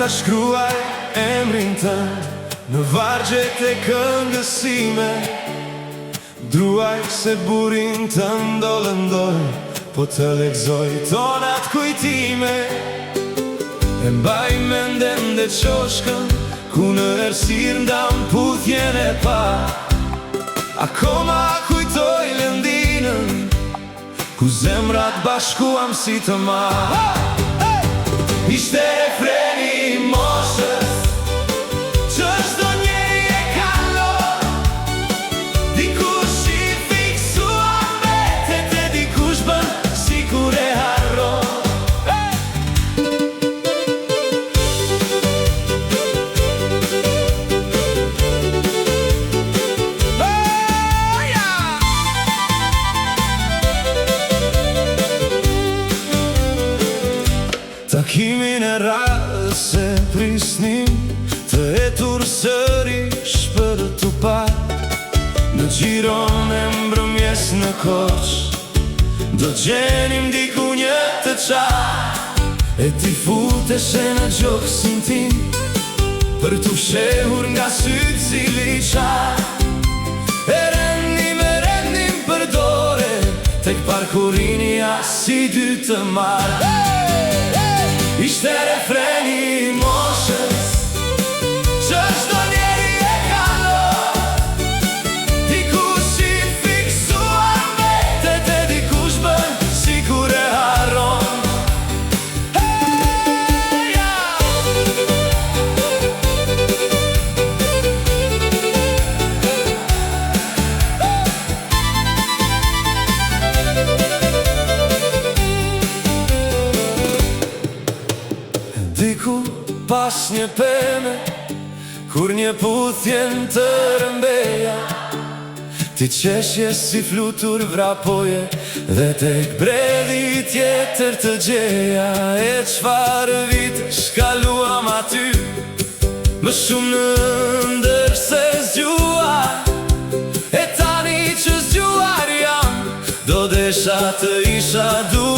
ta shkruaj emrin tënd në vargjet e këngësime. Druaj se burin të ndolëndoj, po të legzoj tonat kujtime. E mbaj menden dhe qoshkën, ku në ersir ndam puthjen e pa. Akoma kujtoj lëndinën, ku zemrat bashkuam si të ma. Ishte refreni I moshës, që çdo njeri e kalon. Dikush I fiksuar mbetet e dikush bën sikur e harron. Takimin e radhës e prisnim, të etur sërish për t'u pa. Në gjiron e mbrëmjes në Korç, do gjenim diku një të qa. E ti futeshe në gjoksin tim, për t'u fshehur nga sytë cili qa. E rendim për dore, tek parkurini si dy të marë. Ishte refreni I moshës, që çdo njeri e kalon. Dikush I fiksuar mbetet e dikush bën sikur e harron. Diku pas një peme, kur një puthjen të rëmbeja, ti qeshje si flutur vrapoje, dhe tek bredhi tjetër të gjeja. E çfarë vite shkaluam aty, më shumë në ndër se zgjuar. E tani që zgjuar jam, do desha të isha du.